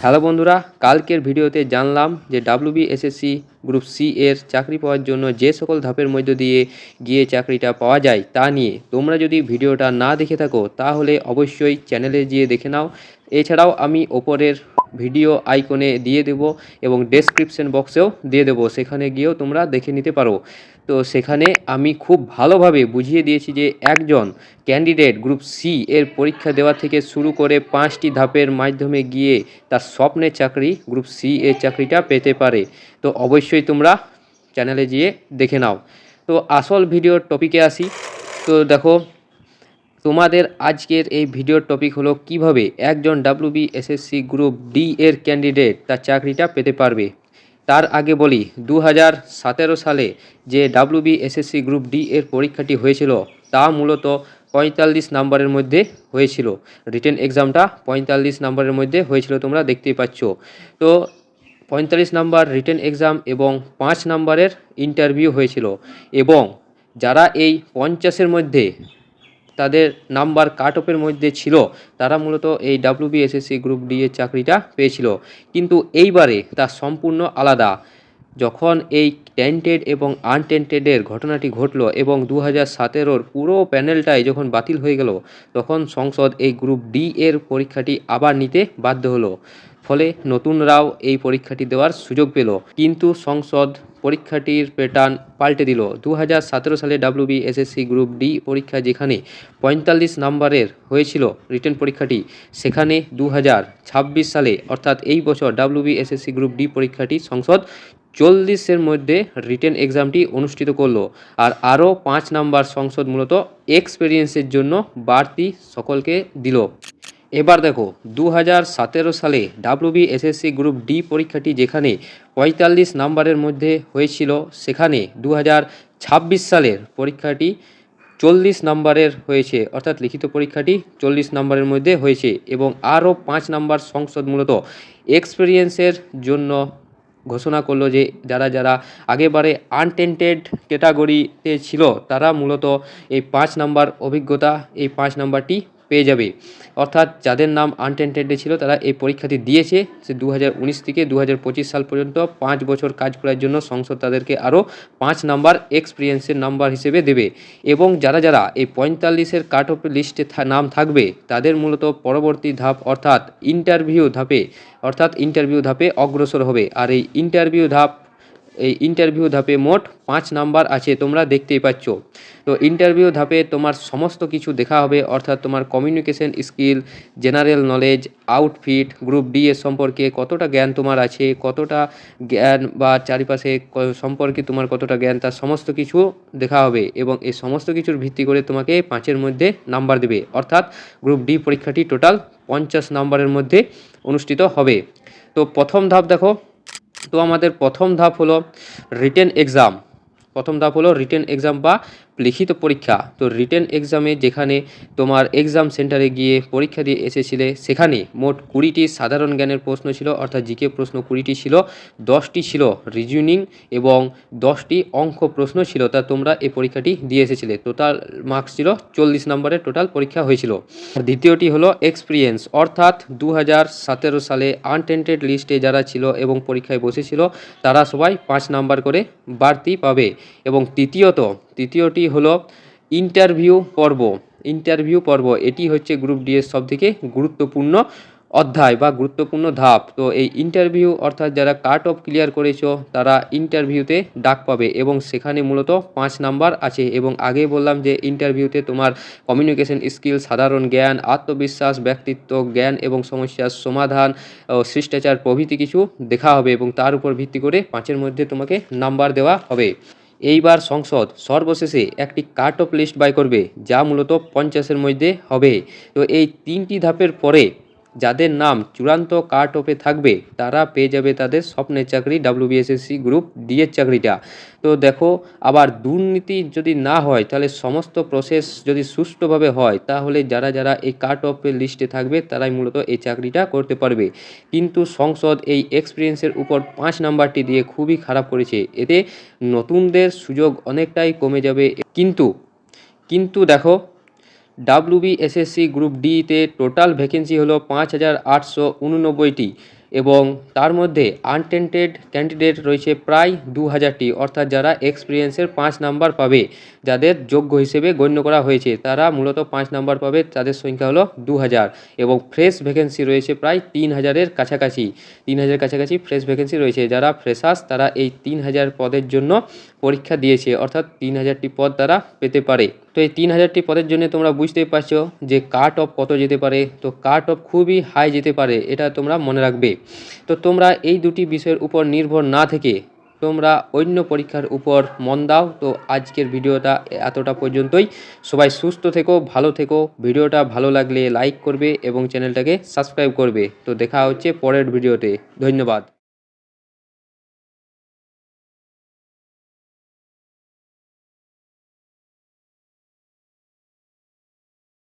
Hello বন্ধুরা, কালকের ভিডিওতে জানলাম যে ডাব্লিউবিএসএসসি গ্রুপ সি এর চাকরি পাওয়ার জন্য যে সকল ধাপের মধ্য দিয়ে গিয়ে চাকরিটা পাওয়া যায় তা নিয়ে। তোমরা যদি ভিডিওটা না দেখে থাকো তাহলে অবশ্যই চ্যানেলে গিয়ে দেখে নাও। এছাড়াও আমি ওপরের ভিডিও আইকনে দিয়ে দেব এবং ডেসক্রিপশন বক্সেও দিয়ে দেবো, সেখানে গিয়েও তোমরা দেখে নিতে পারো। তো সেখানে আমি খুব ভালোভাবে বুঝিয়ে দিয়েছি যে একজন ক্যান্ডিডেট গ্রুপ সি এর পরীক্ষা দেওয়া থেকে শুরু করে 5টি ধাপের মাধ্যমে গিয়ে তার স্বপ্নের চাকরি গ্রুপ সি এর চাকরিটা পেতে পারে। তো অবশ্যই তোমরা চ্যানেলে গিয়ে দেখে নাও। তো আসল ভিডিওর টপিকে আসি। তো দেখো, তোমাদের আজকের এই ভিডিওর টপিক হলো কিভাবে একজন ডাব্লিউবিএসএসসি গ্রুপ ডি এর ক্যান্ডিডেট তার চাকরিটা পেতে পারবে। তার আগে বলি, 2017 সালে যে ডাব্লিউবিএসএসসি গ্রুপ ডি এর পরীক্ষাটি হয়েছিল তা মূলত 45 নম্বরের মধ্যে হয়েছিল। রিটেন এক্সামটা 45 নম্বরের মধ্যে হয়েছিল, তোমরা দেখতেই পাচ্ছ। তো 45 নম্বর রিটেন এক্সাম এবং 5 নম্বরের ইন্টারভিউ হয়েছিল, এবং যারা এই 50-এর মধ্যে তাদের নাম্বার কাট অফের মধ্যে ছিল তারা মূলত এই ডাব্লিউবিএসএসসি গ্রুপ ডি এর চাকরিটা পেয়েছিল। কিন্তু এইবারে তা সম্পূর্ণ আলাদা। যখন এই টেন্টেড এবং আনটেন্টেডের ঘটনাটি ঘটলো এবং 2017-র পুরো প্যানেলটাই যখন বাতিল হয়ে গেল, তখন সংসদ এই গ্রুপ ডি এর পরীক্ষাটি আবার নিতে বাধ্য হলো। ফলে নতুনরাও এই পরীক্ষাটি দেওয়ার সুযোগ পেল। কিন্তু সংসদ পরীক্ষাটির প্যাটার্ন পাল্টে দিল। 2017 সালে ডাব্লিউবিএসএসসি গ্রুপ ডি পরীক্ষা যেখানে 45 নম্বরের হয়েছিল রিটেন পরীক্ষাটি, সেখানে 2026 সালে অর্থাৎ এই বছর ডাব্লিউবিএসএসসি গ্রুপ ডি পরীক্ষাটি সংসদ 40-এর মধ্যে রিটেন এক্সামটি অনুষ্ঠিত করলো। আর আরও 5 নাম্বার সংসদ মূলত এক্সপিরিয়েন্সের জন্য বাড়তি সকলকে দিল। এবার দেখো, 2017 সালে ডাব্লিউবিএসএসসি গ্রুপ ডি পরীক্ষাটি যেখানে 45 নাম্বারের মধ্যে হয়েছিল, সেখানে 2026 সালের পরীক্ষাটি 40 নাম্বারের হয়েছে, অর্থাৎ লিখিত পরীক্ষাটি 40 নাম্বারের মধ্যে হয়েছে। এবং আরও 5 নাম্বার সংসদ মূলত এক্সপিরিয়েন্সের জন্য ঘোষণা করলো যে যারা যারা আগেবারে আনটেন্টেড ক্যাটাগরিতে ছিল তারা মূলত এই 5 নাম্বার অভিজ্ঞতা, এই 5 নাম্বারটি পেয়ে যাবে। অর্থাৎ যাদের নাম আনটেন্টেডে ছিল তারা এই পরীক্ষাটি দিয়েছে, সে 2019 থেকে 2025 সাল পর্যন্ত 5 বছর কাজ করার জন্য সংসদ তাদেরকে আরও 5 নাম্বার এক্সপিরিয়েন্সের নাম্বার হিসেবে দেবে। এবং যারা যারা এই 45-এর কাট অফ লিস্টে নাম থাকবে তাদের মূলত পরবর্তী ধাপ অর্থাৎ ইন্টারভিউ ধাপে অগ্রসর হবে। আর এই ইন্টারভিউ ধাপে মোট 5 নাম্বার আছে, তোমরা দেখতেই পাচ্ছ। তো ইন্টারভিউ ধাপে তোমার সমস্ত কিছু দেখা হবে, অর্থাৎ তোমার communication skill, general knowledge, outfit, group D এর সম্পর্কে কতটা জ্ঞান তোমার আছে, কতটা জ্ঞান বা চারিপাশে সম্পর্কে তোমার কতটা জ্ঞান, তার সমস্ত কিছু দেখা হবে। এবং এই সমস্ত কিছুর ভিত্তি করে তোমাকে 5-এর মধ্যে নাম্বার দেবে। অর্থাৎ গ্রুপ ডি পরীক্ষাটি টোটাল 50 নাম্বারের মধ্যে অনুষ্ঠিত হবে। তো প্রথম ধাপ দেখো, তো আমাদের প্রথম ধাপ হলো রিটেন এক্সাম। বা লিখিত পরীক্ষা। তো রিটেন এক্সামে যেখানে তোমার এক্সাম সেন্টারে গিয়ে পরীক্ষা দিয়ে এসেছিলে, সেখানে মোট 20টি সাধারণ জ্ঞানের প্রশ্ন ছিল, অর্থাৎ জিকে প্রশ্ন 20টি ছিল, 10টি ছিল রিজনিং এবং 10টি অঙ্ক প্রশ্ন ছিল। তা তোমরা এই পরীক্ষাটি দিয়ে এসেছিলে। টোটাল মার্কস ছিল 40 নম্বরের টোটাল পরীক্ষা হয়েছিল। দ্বিতীয়টি হলো এক্সপিরিয়েন্স, অর্থাৎ 2017 সালে আনটেন্টেড লিস্টে যারা ছিল এবং পরীক্ষায় বসেছিল তারা সবাই 5 নাম্বার করে বাড়তি পাবে। এবং তৃতীয়টি হলো ইন্টারভিউ পর্ব। এটি হচ্ছে গ্রুপ ডি এর সবথেকে গুরুত্বপূর্ণ অধ্যায় বা গুরুত্বপূর্ণ ধাপ। তো এই ইন্টারভিউ অর্থাৎ যারা কাট অফ ক্লিয়ার করেছো তারা ইন্টারভিউতে ডাক পাবে, এবং সেখানে মূলত 5 নাম্বার আছে। এবং আগে বললাম যে ইন্টারভিউতে তোমার কমিউনিকেশন স্কিল, সাধারণ জ্ঞান, আত্মবিশ্বাস, ব্যক্তিত্ব, জ্ঞান এবং সমস্যার সমাধান, শিষ্টাচার প্রভৃতি কিছু দেখা হবে, এবং তার উপর ভিত্তি করে 5-এর মধ্যে তোমাকে নাম্বার দেওয়া হবে। এইবার সংসদ সর্বশেষে একটি কাট অফ লিস্ট বাই করবে, যা মূলত 50-এর মধ্যে হবে। তো এই 3টি ধাপের পরে যাদের নাম চূড়ান্ত কাট অফে থাকবে তারা পেয়ে যাবে তাদের স্বপ্নের চাকরি ডাব্লিউবিএসএসসি গ্রুপ ডি এর চাকরিটা। তো দেখো, আবার দুর্নীতি যদি না হয়, তাহলে সমস্ত প্রসেস যদি সুষ্ঠুভাবে হয়, তাহলে যারা যারা এই কাট অফের লিস্টে থাকবে তারাই মূলত এই চাকরিটা করতে পারবে। কিন্তু সংসদ এই এক্সপিরিয়েন্সের উপর 5 নাম্বারটি দিয়ে খুবই খারাপ করেছে। এতে নতুনদের সুযোগ অনেকটাই কমে যাবে। কিন্তু দেখো, ডাব্লিউবিএসএসসি গ্রুপ ডিতে টোটাল ভ্যাকেন্সি হলো 5889টি, এবং তার মধ্যে আনটেন্টেড ক্যান্ডিডেট রয়েছে প্রায় 2000টি, অর্থাৎ যারা এক্সপিরিয়েন্সের 5 নাম্বার পাবে, যাদের যোগ্য হিসেবে গণ্য করা হয়েছে তারা মূলত 5 নাম্বার পাবে, তাদের সংখ্যা হলো 2000। এবং ফ্রেশ ভ্যাকেন্সি রয়েছে প্রায় 3000-এর কাছাকাছি, 3000 কাছাকাছি ফ্রেশ ভ্যাকেন্সি রয়েছে। যারা ফ্রেশার্স তারা এই 3000 পদের জন্য পরীক্ষা দিয়েছে, অর্থাৎ 3000টি পদ তারা পেতে পারে। তো এই 3000টি পদের জন্য তোমরা বুঝতেই পারছো যে কাট অফ কত যেতে পারে। তো কাট অফ খুবই হাই যেতে পারে, এটা তোমরা মনে রাখবে। তো তোমরা এই দুটি বিষয়ের উপর নির্ভর না থেকে তোমরা অন্য পরীক্ষার উপর মন দাও। তো আজকের ভিডিওটা এতটা পর্যন্তই। সবাই সুস্থ থেকো, ভালো থেকো। ভিডিওটা ভালো লাগলে লাইক করবে এবং চ্যানেলটাকে সাবস্ক্রাইব করবে। তো দেখা হচ্ছে পরের ভিডিওতে। ধন্যবাদ।